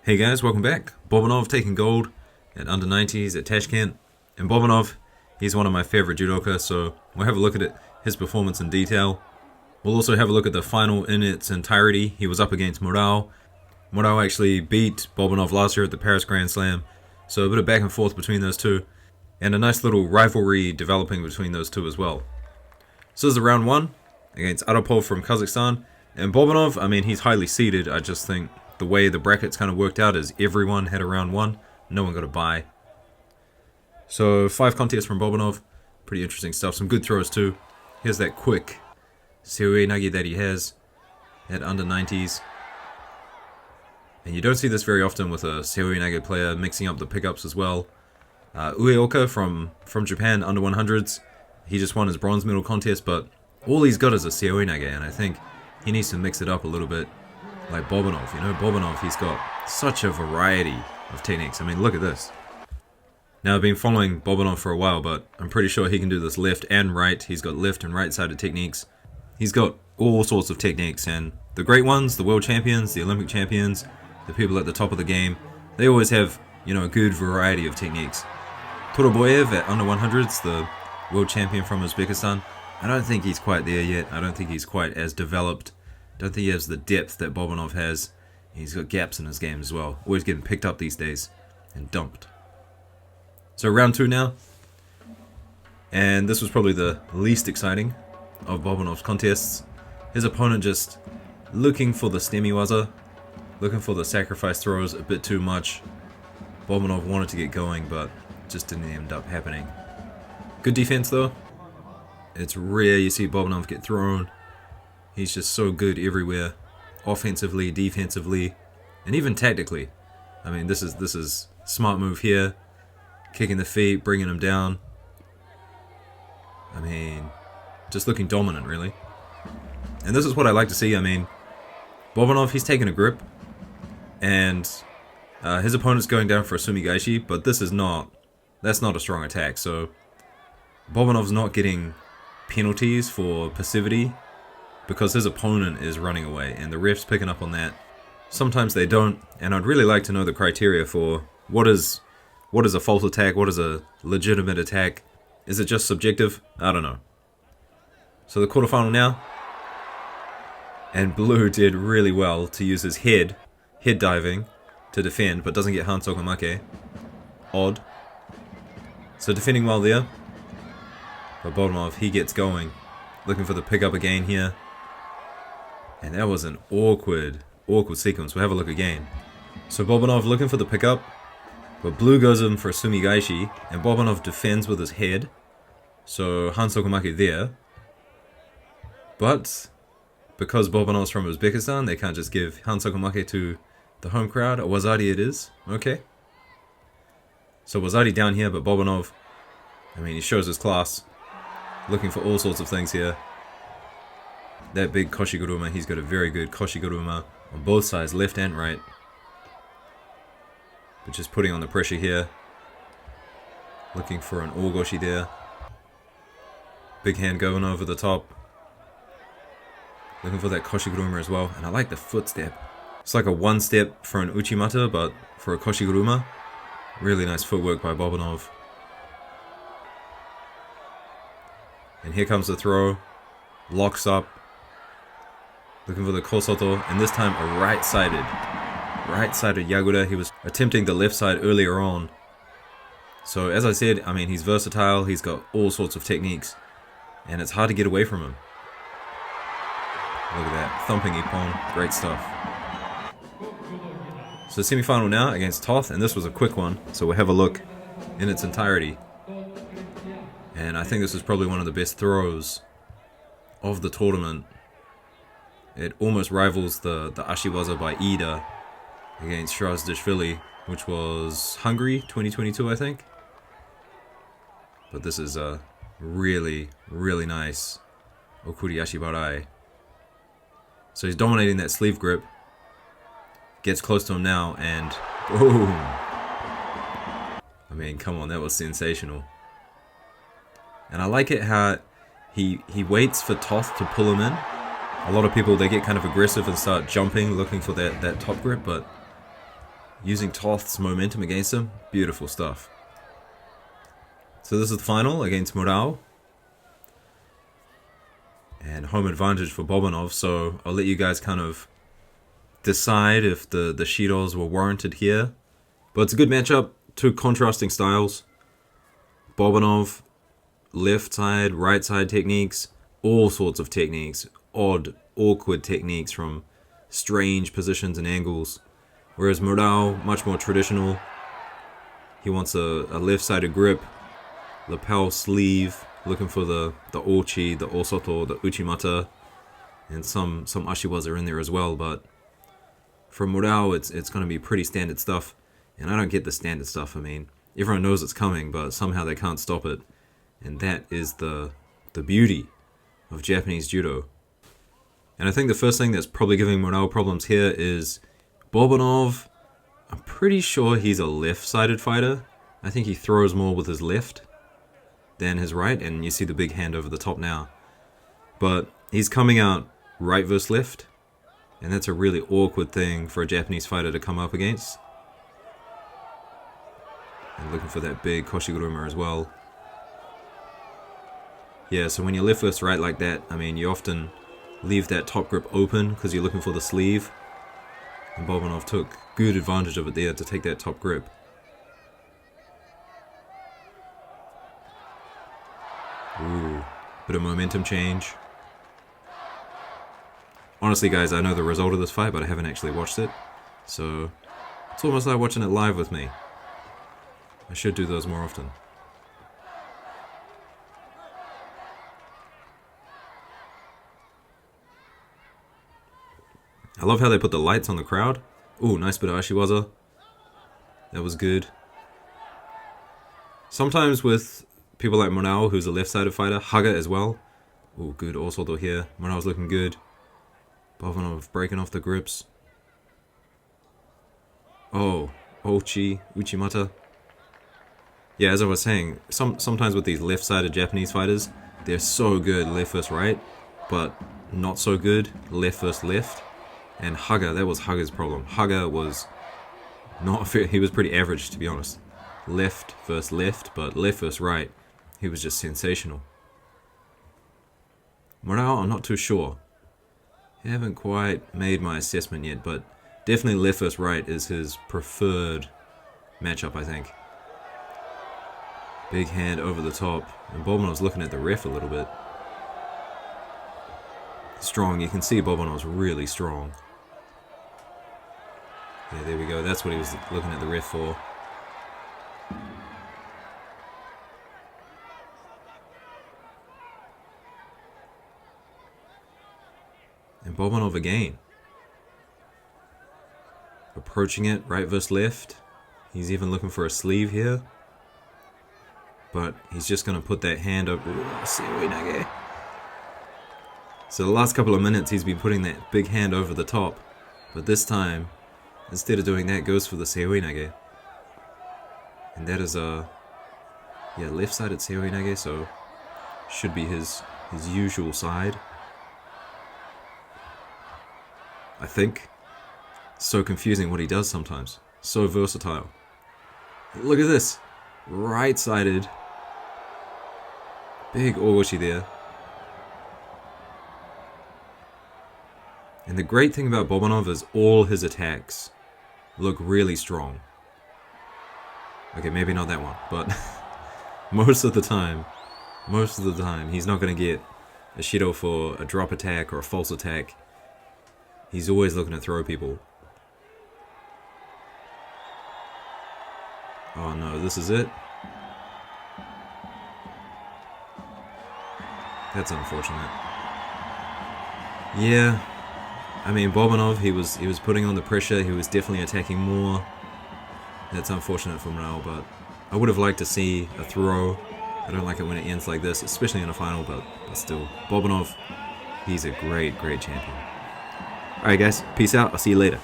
Hey guys, welcome back. BOBONOV taking gold at under 90s at Tashkent. And BOBONOV, he's one of my favorite judokas, so we'll have a look at his performance in detail. We'll also have a look at the final in its entirety. He was up against Morao. Morao actually beat BOBONOV last year at the Paris Grand Slam, so a bit of back and forth between those two. And a nice little rivalry developing between those two as well. So this is round one against Arapov from Kazakhstan. And BOBONOV, I mean, he's highly seeded. I just think the way the brackets kind of worked out is everyone had a round one. No one got a bye. So 5 contests from BOBONOV. Pretty interesting stuff. Some good throws too. Here's that quick Seoi Nagi that he has at under 90s. And you don't see this very often with a Seoi Nagi player mixing up the pickups as well. Ueoka from Japan, under 100s. He just won his bronze medal contest, but all he's got is a Seoi Nagi, and I think he needs to mix it up a little bit. Like BOBONOV, you know, BOBONOV, he's got such a variety of techniques. I mean, look at this. Now, I've been following BOBONOV for a while, but I'm pretty sure he can do this left and right. He's got left and right-sided techniques. He's got all sorts of techniques, and the great ones, the world champions, the Olympic champions, the people at the top of the game, they always have, you know, a good variety of techniques. Toroboyev at under 100s, the world champion from Uzbekistan, I don't think he's quite there yet. I don't think he's quite as developed. Don't think he has the depth that BOBONOV has. He's got gaps in his game as well. Always getting picked up these days and dumped. So round 2 now. And this was probably the least exciting of BOBONOV's contests. His opponent just looking for the stemiwaza, looking for the sacrifice throws a bit too much. BOBONOV wanted to get going, but just didn't end up happening. Good defense though. It's rare you see BOBONOV get thrown. He's just so good everywhere, offensively, defensively, and even tactically. I mean, this is smart move here, kicking the feet, bringing him down. I mean, just looking dominant, really. And this is what I like to see. I mean, BOBONOV, he's taking a grip, and his opponent's going down for a sumigaishi, but that's not a strong attack. So BOBONOV's not getting penalties for passivity, because his opponent is running away, and the ref's picking up on that. Sometimes they don't, and I'd really like to know the criteria for what is a false attack, what is a legitimate attack. Is it just subjective? I don't know. So the quarterfinal now, and Blue did really well to use his head diving to defend, but doesn't get Hansokamake. Odd. So defending well there, but BOBONOV, he gets going, looking for the pickup again here. And that was an awkward sequence. We'll have a look again. So BOBONOV looking for the pickup, but Blue goes in for a sumigaishi, and BOBONOV defends with his head. So Hansokamake there. But because BOBONOV's from Uzbekistan, they can't just give Hansokamake to the home crowd. A wazari it is. Okay. So wazari down here, but BOBONOV, I mean, he shows his class. Looking for all sorts of things here. That big koshiguruma, he's got a very good koshiguruma on both sides, left and right. But just putting on the pressure here. Looking for an ogoshi there. Big hand going over the top. Looking for that koshiguruma as well. And I like the footstep. It's like a one step for an uchimata, but for a koshiguruma. Really nice footwork by BOBONOV. And here comes the throw. Locks up. Looking for the kosoto, and this time a right-sided Yagura. He was attempting the left side earlier on. So as I said, I mean, he's versatile, he's got all sorts of techniques, and it's hard to get away from him. Look at that, thumping Ippon, great stuff. So semi-final now against Toth, and this was a quick one, so we'll have a look in its entirety. And I think this is probably one of the best throws of the tournament. It almost rivals the Ashiwaza by Ida against Shrazdishvili, which was Hungary 2022, I think. But this is a really, really nice Okuri Ashibarai. So he's dominating that sleeve grip. Gets close to him now, and boom! I mean, come on, that was sensational. And I like it how he waits for Toth to pull him in. A lot of people, they get kind of aggressive and start jumping, looking for that top grip, but using Toth's momentum against him. Beautiful stuff. So this is the final against Murao. And home advantage for Bobonov, so I'll let you guys kind of decide if the Shidos were warranted here. But it's a good matchup, two contrasting styles. Bobonov, left side, right side techniques, all sorts of techniques, odd, awkward techniques from strange positions and angles. Whereas Murao, much more traditional. He wants a left-sided grip, lapel sleeve, looking for the ochi, the osoto, the uchimata, and some ashiwaza in there as well. But for Murao, it's going to be pretty standard stuff. And I don't get the standard stuff. I mean, everyone knows it's coming, but somehow they can't stop it. And that is the beauty of Japanese judo. And I think the first thing that's probably giving Murao problems here is Bobonov. I'm pretty sure he's a left-sided fighter. I think he throws more with his left than his right, and you see the big hand over the top now. But he's coming out right versus left, and that's a really awkward thing for a Japanese fighter to come up against. And looking for that big koshiguruma as well. Yeah, so when you're left versus right like that, I mean, you often leave that top grip open because you're looking for the sleeve. And Bobonov took good advantage of it there to take that top grip. Ooh, bit of momentum change. Honestly, guys, I know the result of this fight, but I haven't actually watched it. So, it's almost like watching it live with me. I should do those more often. I love how they put the lights on the crowd. Ooh, nice bit of ashiwaza. That was good. Sometimes with people like Murao, who's a left-sided fighter, Haga as well. Ooh, good osoto here. Murao's looking good. Bobonov breaking off the grips. Oh, ochi, uchimata. Yeah, as I was saying, sometimes with these left-sided Japanese fighters, they're so good left versus right, but not so good left versus left. And Haga, that was Haga's problem. Haga was not fair. He was pretty average, to be honest. Left versus left, but left versus right, he was just sensational. Murao, I'm not too sure. I haven't quite made my assessment yet, but definitely left versus right is his preferred matchup, I think. Big hand over the top, and Bobonov's looking at the ref a little bit. Strong, you can see Bobonov's really strong. Yeah, there we go, that's what he was looking at the ref for. And Bobonov again. Approaching it, right versus left. He's even looking for a sleeve here. But he's just going to put that hand up. So the last couple of minutes he's been putting that big hand over the top. But this time, instead of doing that, goes for the seoi nage. And that is a left-sided seoi nage, so should be his usual side. I think. So confusing what he does sometimes. So versatile. Look at this. Right-sided. Big owashi there. And the great thing about Bobonov is all his attacks look really strong. Okay, maybe not that one, but most of the time, he's not going to get a Shido for a drop attack or a false attack. He's always looking to throw people. Oh no, this is it. That's unfortunate. Yeah, I mean Bobonov, he was putting on the pressure. He was definitely attacking more. That's unfortunate for Murao, but I would have liked to see a throw. I don't like it when it ends like this, especially in a final, but still, Bobonov, he's a great champion. Alright guys, peace out. I'll see you later.